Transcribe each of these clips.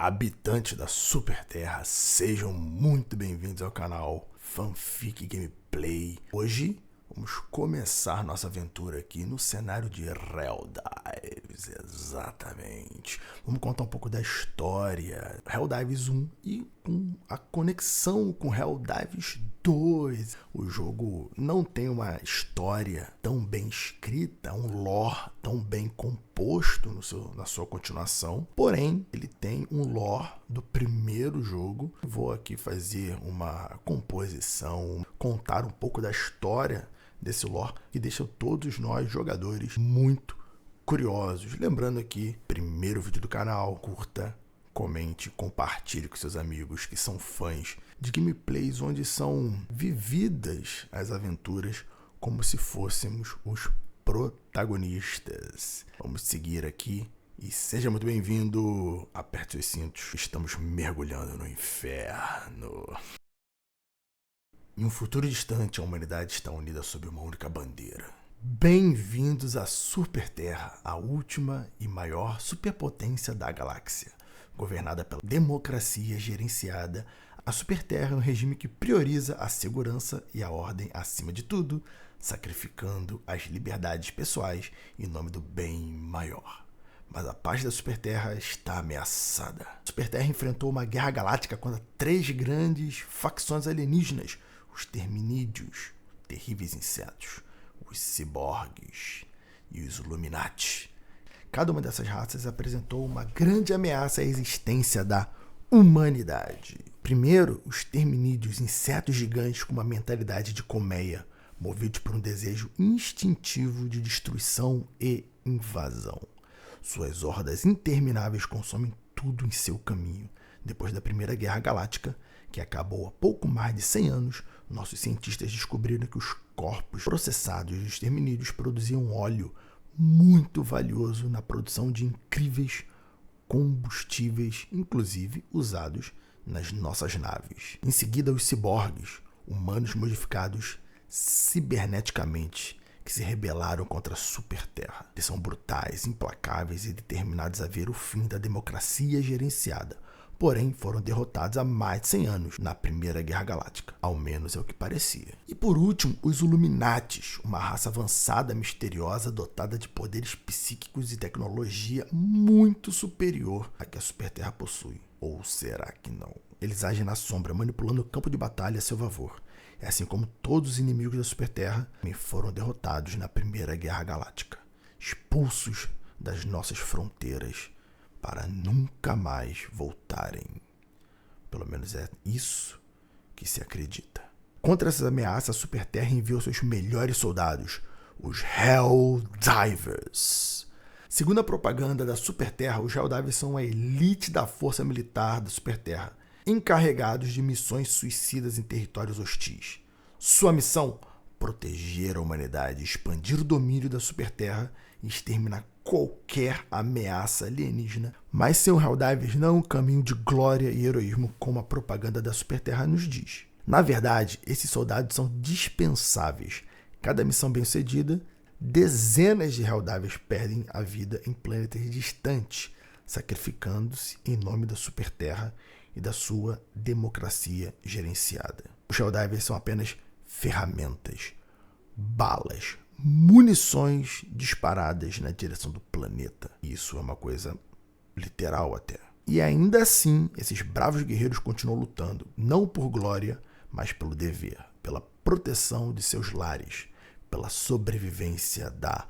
Habitantes da Super Terra, sejam muito bem-vindos ao canal Fanfic Gameplay. Hoje vamos começar nossa aventura aqui no cenário de Helldives, exatamente. Vamos contar um pouco da história Helldives 1 e com a conexão com Helldives 2. O jogo não tem uma história tão bem escrita, um lore tão bem composto na sua continuação, porém ele tem um lore do primeiro jogo. Vou aqui fazer uma composição, contar um pouco da história desse lore que deixa todos nós jogadores muito curiosos. Lembrando aqui, primeiro vídeo do canal, curta, comente, compartilhe com seus amigos que são fãs de gameplays onde são vividas as aventuras como se fôssemos os protagonistas. Vamos seguir aqui e seja muito bem-vindo. Aperte os cintos, estamos mergulhando no inferno. Em um futuro distante, a humanidade está unida sob uma única bandeira. Bem-vindos à Super Terra, a última e maior superpotência da galáxia. Governada pela democracia gerenciada, a Super Terra é um regime que prioriza a segurança e a ordem acima de tudo, sacrificando as liberdades pessoais em nome do bem maior. Mas a paz da Super Terra está ameaçada. A Super Terra enfrentou uma guerra galáctica contra 3 grandes facções alienígenas: os terminídeos, terríveis insetos, os ciborgues e os Illuminati. Cada uma dessas raças apresentou uma grande ameaça à existência da humanidade. Primeiro, os terminídeos, insetos gigantes com uma mentalidade de colmeia, movidos por um desejo instintivo de destruição e invasão. Suas hordas intermináveis consomem tudo em seu caminho. Depois da Primeira Guerra Galáctica, que acabou há pouco mais de 100 anos, nossos cientistas descobriram que os corpos processados dos terminídeos produziam óleo muito valioso na produção de incríveis combustíveis, inclusive usados nas nossas naves. Em seguida, os ciborgues, humanos modificados ciberneticamente, que se rebelaram contra a Super Terra. Eles são brutais, implacáveis e determinados a ver o fim da democracia gerenciada. Porém, foram derrotados há mais de 100 anos na Primeira Guerra Galáctica. Ao menos é o que parecia. E por último, os Illuminatis, uma raça avançada, misteriosa, dotada de poderes psíquicos e tecnologia muito superior à que a Super Terra possui. Ou será que não? Eles agem na sombra, manipulando o campo de batalha a seu favor. É assim como todos os inimigos da Super Terra foram derrotados na Primeira Guerra Galáctica, expulsos das nossas fronteiras para nunca mais voltarem. Pelo menos é isso que se acredita. Contra essas ameaças, a Super Terra enviou seus melhores soldados, os Helldivers. Segundo a propaganda da Super Terra, os Helldivers são a elite da força militar da Super Terra, encarregados de missões suicidas em territórios hostis. Sua missão: proteger a humanidade, expandir o domínio da Super Terra e exterminar qualquer ameaça alienígena. Mas ser um Helldivers não é um caminho de glória e heroísmo como a propaganda da Super Terra nos diz. Na verdade, esses soldados são dispensáveis. Cada missão bem-sucedida, dezenas de Helldivers perdem a vida em planetas distantes, sacrificando-se em nome da Super Terra e da sua democracia gerenciada. Os Helldivers são apenas ferramentas, balas, munições disparadas na direção do planeta. Isso é uma coisa literal até. E ainda assim, esses bravos guerreiros continuam lutando, não por glória, mas pelo dever, pela proteção de seus lares, pela sobrevivência da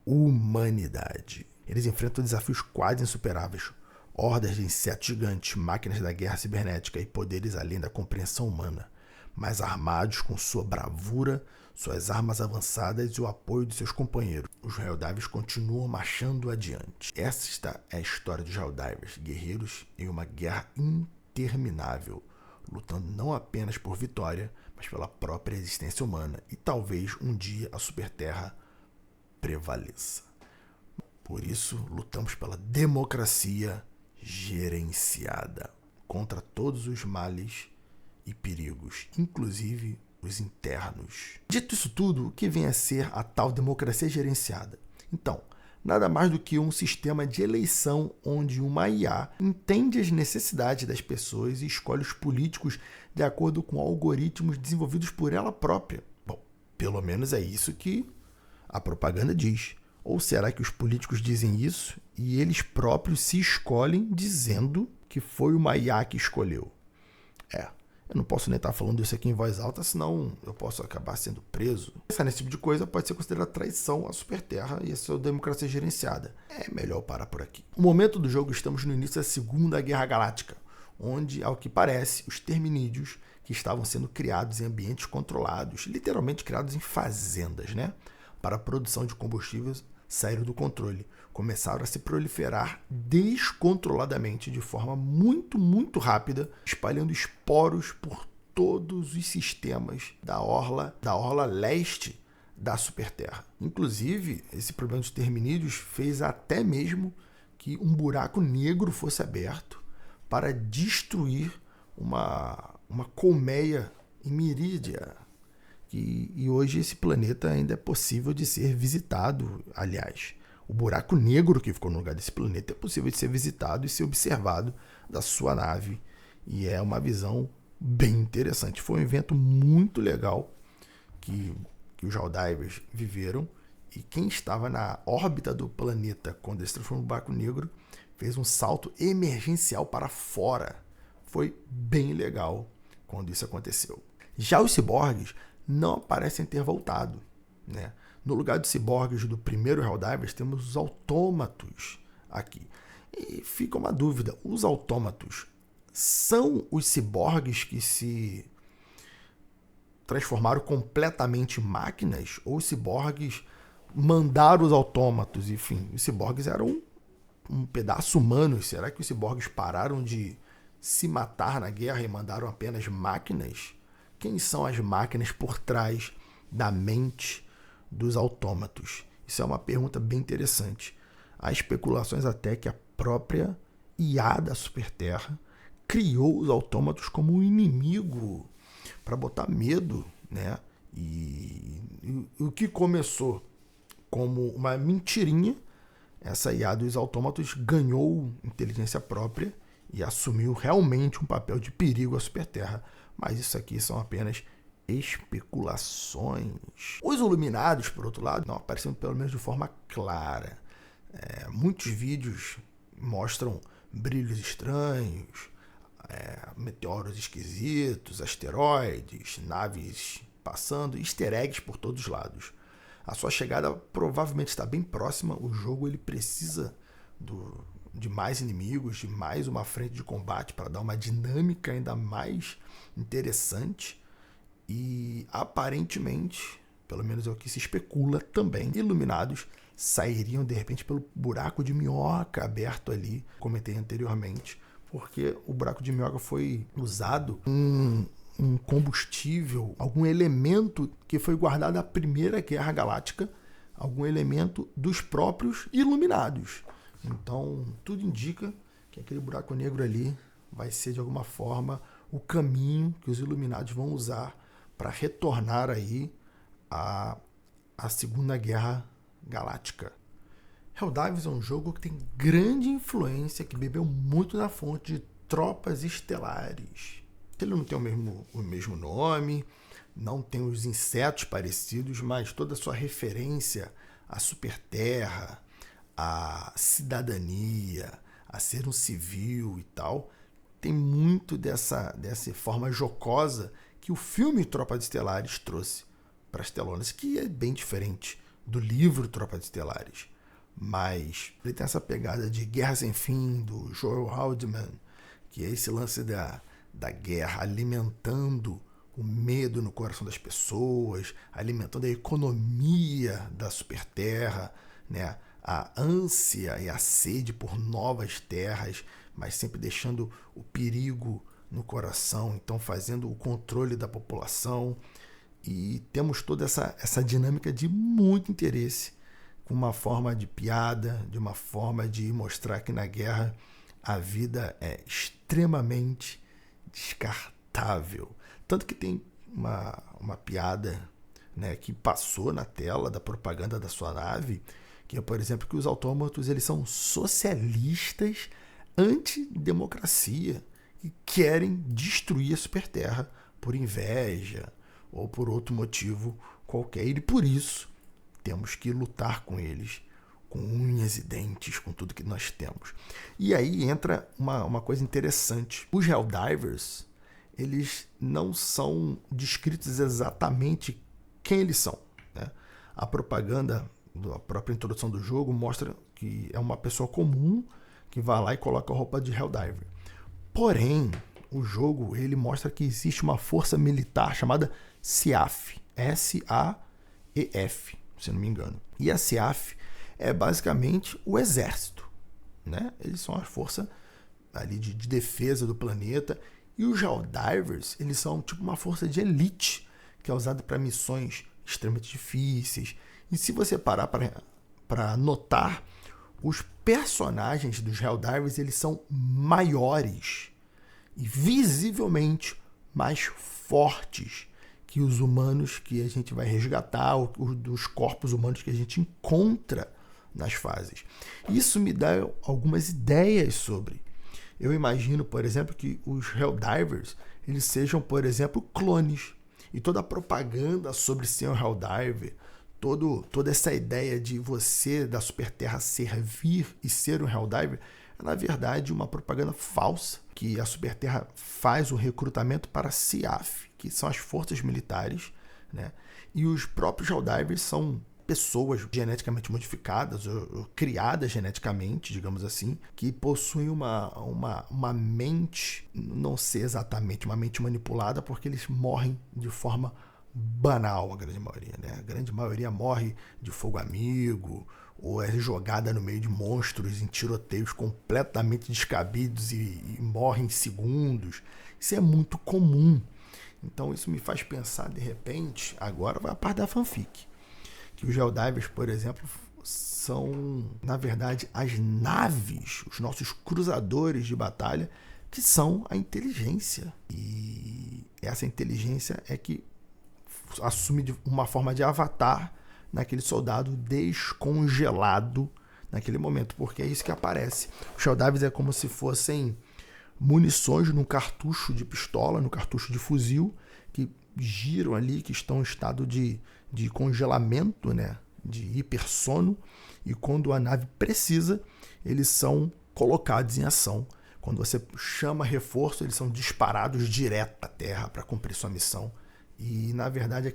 humanidade. Eles enfrentam desafios quase insuperáveis: hordas de insetos gigantes, máquinas da guerra cibernética e poderes além da compreensão humana, mas armados com sua bravura, suas armas avançadas e o apoio de seus companheiros. Os Helldivers continuam marchando adiante. Esta é a história dos Helldivers, guerreiros em uma guerra interminável, lutando não apenas por vitória, mas pela própria existência humana, e talvez um dia a Super Terra prevaleça. Por isso, lutamos pela democracia gerenciada, contra todos os males e perigos, inclusive os internos. Dito isso tudo, o que vem a ser a tal democracia gerenciada? Então, nada mais do que um sistema de eleição onde uma IA entende as necessidades das pessoas e escolhe os políticos de acordo com algoritmos desenvolvidos por ela própria. Bom, pelo menos é isso que a propaganda diz. Ou será que os políticos dizem isso e eles próprios se escolhem dizendo que foi uma IA que escolheu? Eu não posso nem estar falando isso aqui em voz alta, senão eu posso acabar sendo preso. Pensar nesse tipo de coisa pode ser considerada traição à Superterra e a sua democracia gerenciada. É melhor parar por aqui. No momento do jogo, estamos no início da Segunda Guerra Galáctica, onde, ao que parece, os terminídeos que estavam sendo criados em ambientes controlados, literalmente criados em fazendas, para a produção de combustíveis, saíram do controle. Começaram a se proliferar descontroladamente de forma muito, muito rápida, espalhando esporos por todos os sistemas da orla leste da Superterra. Inclusive, esse problema dos terminídeos fez até mesmo que um buraco negro fosse aberto para destruir uma colmeia em Mirídia. E hoje esse planeta ainda é possível de ser visitado. Aliás, o buraco negro que ficou no lugar desse planeta é possível de ser visitado e ser observado da sua nave. E é uma visão bem interessante. Foi um evento muito legal que os Helldivers viveram. E quem estava na órbita do planeta quando ele se transformou no buraco negro fez um salto emergencial para fora. Foi bem legal quando isso aconteceu. Já os ciborgues não parecem ter voltado, No lugar dos ciborgues do primeiro Helldivers, temos os autômatos aqui. E fica uma dúvida, os autômatos são os ciborgues que se transformaram completamente em máquinas? Ou os ciborgues mandaram os autômatos? Enfim, os ciborgues eram um pedaço humano. Será que os ciborgues pararam de se matar na guerra e mandaram apenas máquinas? Quem são as máquinas por trás da mente dos autômatos? Isso é uma pergunta bem interessante. Há especulações até que a própria IA da Superterra criou os autômatos como um inimigo para botar medo, E o que começou como uma mentirinha, essa IA dos autômatos ganhou inteligência própria e assumiu realmente um papel de perigo à Superterra. Mas isso aqui são apenas especulações. Os Iluminados, por outro lado, não aparecem pelo menos de forma clara. Muitos vídeos mostram brilhos estranhos, meteoros esquisitos, asteroides, naves passando, easter eggs por todos os lados. A sua chegada provavelmente está bem próxima. O jogo ele precisa de mais inimigos, de mais uma frente de combate para dar uma dinâmica ainda mais interessante. E aparentemente, pelo menos é o que se especula também, Iluminados sairiam de repente pelo buraco de minhoca aberto ali, comentei anteriormente, porque o buraco de minhoca foi usado um combustível, algum elemento que foi guardado da Primeira Guerra Galáctica, algum elemento dos próprios Iluminados. Então, tudo indica que aquele buraco negro ali vai ser, de alguma forma, o caminho que os Iluminados vão usar para retornar aí à Segunda Guerra Galáctica. Helldivers é um jogo que tem grande influência, que bebeu muito na fonte de Tropas Estelares. Ele não tem o mesmo nome, não tem os insetos parecidos, mas toda a sua referência à Superterra, à cidadania, a ser um civil e tal, tem muito dessa forma jocosa que o filme Tropas Estelares trouxe para as telonas, que é bem diferente do livro Tropas Estelares. Mas ele tem essa pegada de Guerra Sem Fim, do Joel Haldeman, que é esse lance da guerra alimentando o medo no coração das pessoas, alimentando a economia da Superterra, a ânsia e a sede por novas terras, mas sempre deixando o perigo no coração, então fazendo o controle da população. E temos toda essa dinâmica de muito interesse, com uma forma de piada, de uma forma de mostrar que na guerra a vida é extremamente descartável. Tanto que tem uma piada, que passou na tela da propaganda da sua nave, que é, por exemplo, que os autômatos eles são socialistas antidemocracia e querem destruir a Superterra por inveja ou por outro motivo qualquer. E por isso temos que lutar com eles com unhas e dentes, com tudo que nós temos. E aí entra uma coisa interessante. Os Helldivers, eles não são descritos exatamente quem eles são, né? A propaganda da própria introdução do jogo mostra que é uma pessoa comum que vai lá e coloca a roupa de Helldiver. Porém, o jogo ele mostra que existe uma força militar chamada SEAF, S-A-E-F, se não me engano. E a SEAF é basicamente o exército, né? Eles são a força ali de defesa do planeta. E os Helldivers, eles são tipo uma força de elite que é usada para missões extremamente difíceis. E se você parar para notar, os personagens dos Helldivers eles são maiores e visivelmente mais fortes que os humanos que a gente vai resgatar, dos corpos humanos que a gente encontra nas fases. Isso me dá algumas ideias sobre. Eu imagino, por exemplo, que os Helldivers eles sejam, por exemplo, clones. E toda a propaganda sobre ser um Helldiver, toda essa ideia de você, da Superterra, servir e ser um Helldiver, é, na verdade, uma propaganda falsa, que a Superterra faz o recrutamento para a SEAF, que são as forças militares, né? E os próprios Helldivers são pessoas geneticamente modificadas ou criadas geneticamente, digamos assim, que possuem uma mente, não sei exatamente, uma mente manipulada, porque eles morrem de forma banal, a grande maioria, né? A grande maioria morre de fogo amigo ou é jogada no meio de monstros em tiroteios completamente descabidos e morre em segundos. Isso é muito comum. Então isso me faz pensar, de repente, agora vai a parte da fanfic, que os Helldivers, por exemplo, são, na verdade, as naves, os nossos cruzadores de batalha, que são a inteligência. E essa inteligência é que assume uma forma de avatar naquele soldado descongelado naquele momento, porque é isso que aparece. Os Helldivers é como se fossem munições num cartucho de pistola, no cartucho de fuzil, que giram ali, que estão em estado de congelamento, né? De hipersono, e quando a nave precisa, eles são colocados em ação. Quando você chama reforço, eles são disparados direto à Terra para cumprir sua missão. E, na verdade,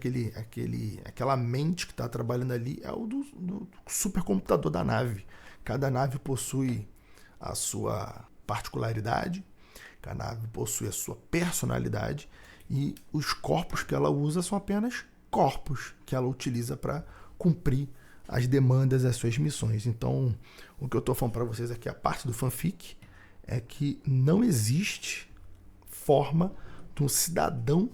aquela mente que está trabalhando ali é o do supercomputador da nave. Cada nave possui a sua particularidade, cada nave possui a sua personalidade, e os corpos que ela usa são apenas corpos que ela utiliza para cumprir as demandas das suas missões. Então, o que eu estou falando para vocês aqui, a parte do fanfic, é que não existe forma de um cidadão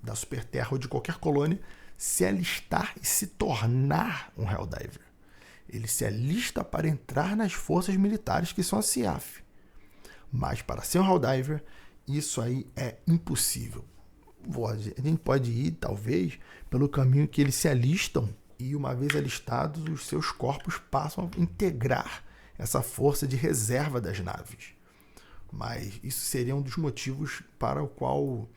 da Superterra ou de qualquer colônia se alistar e se tornar um Helldiver. Ele se alista para entrar nas forças militares que são a SEAF. Mas para ser um Helldiver, isso aí é impossível. A gente pode ir, talvez, pelo caminho que eles se alistam e, uma vez alistados, os seus corpos passam a integrar essa força de reserva das naves. Mas isso seria um dos motivos para o qual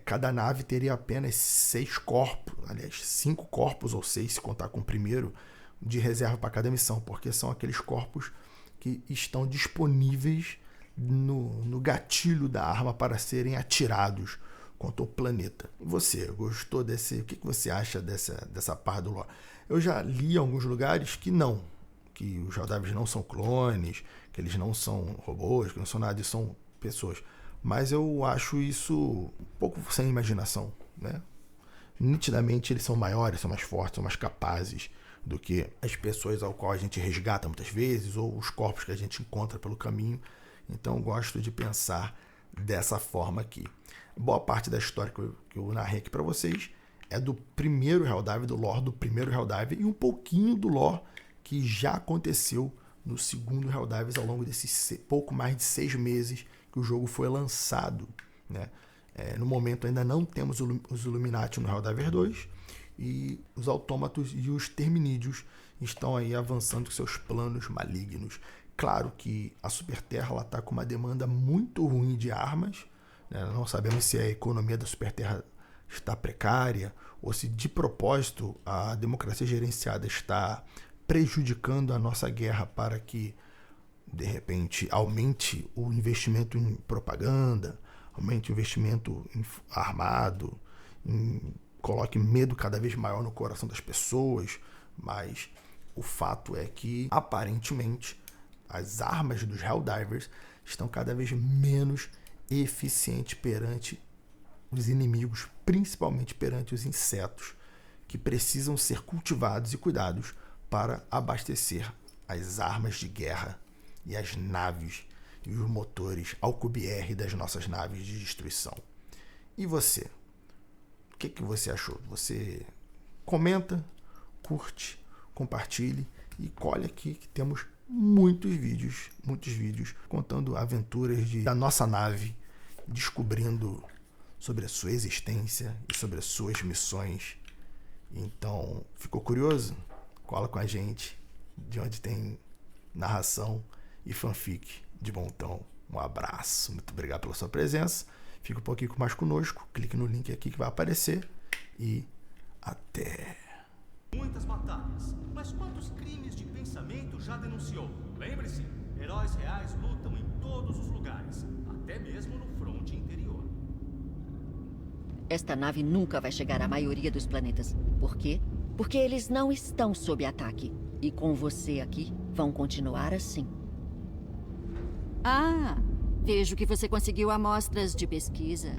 cada nave teria apenas 6 corpos, aliás, 5 corpos ou 6, se contar com o primeiro, de reserva para cada missão, porque são aqueles corpos que estão disponíveis no gatilho da arma para serem atirados contra o planeta. E você, gostou desse? O que você acha dessa parte do lore? Eu já li em alguns lugares que não, que os Helldivers não são clones, que eles não são robôs, que não são nada, eles são pessoas. Mas eu acho isso um pouco sem imaginação, né? Nitidamente eles são maiores, são mais fortes, são mais capazes do que as pessoas ao qual a gente resgata muitas vezes, ou os corpos que a gente encontra pelo caminho. Então eu gosto de pensar dessa forma aqui. Boa parte da história que eu narrei aqui para vocês é do primeiro Helldiver, do lore do primeiro Helldiver, e um pouquinho do lore que já aconteceu no segundo Helldivers ao longo desses pouco mais de 6 meses que o jogo foi lançado, né? No momento ainda não temos os Illuminati no Helldiver 2 e os autômatos e os terminídeos estão aí avançando com seus planos malignos. Claro que a Superterra está com uma demanda muito ruim de armas, né? Não sabemos se a economia da Superterra está precária ou se de propósito a democracia gerenciada está prejudicando a nossa guerra para que de repente aumente o investimento em propaganda, aumente o investimento em armado, coloque medo cada vez maior no coração das pessoas. Mas o fato é que aparentemente as armas dos Helldivers estão cada vez menos eficientes perante os inimigos, principalmente perante os insetos, que precisam ser cultivados e cuidados para abastecer as armas de guerra e as naves e os motores Alcubierre das nossas naves de destruição. E você? O que você achou? Você comenta, curte, compartilhe e colhe aqui que temos muitos vídeos contando aventuras da nossa nave, descobrindo sobre a sua existência e sobre as suas missões. Então, ficou curioso? Cola com a gente, de onde tem narração e fanfic de montão. Um abraço, muito obrigado pela sua presença. Fica um pouquinho mais conosco, clique no link aqui que vai aparecer e até. Muitas batalhas, mas quantos crimes de pensamento já denunciou? Lembre-se, heróis reais lutam em todos os lugares, até mesmo no fronte interior. Esta nave nunca vai chegar à maioria dos planetas. Por quê? Porque eles não estão sob ataque. E com você aqui, vão continuar assim. Ah, vejo que você conseguiu amostras de pesquisa.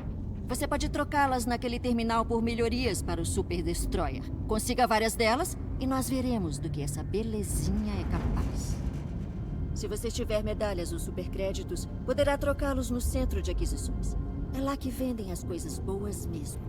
Você pode trocá-las naquele terminal por melhorias para o Super Destroyer. Consiga várias delas e nós veremos do que essa belezinha é capaz. Se você tiver medalhas ou supercréditos, poderá trocá-los no centro de aquisições. É lá que vendem as coisas boas mesmo.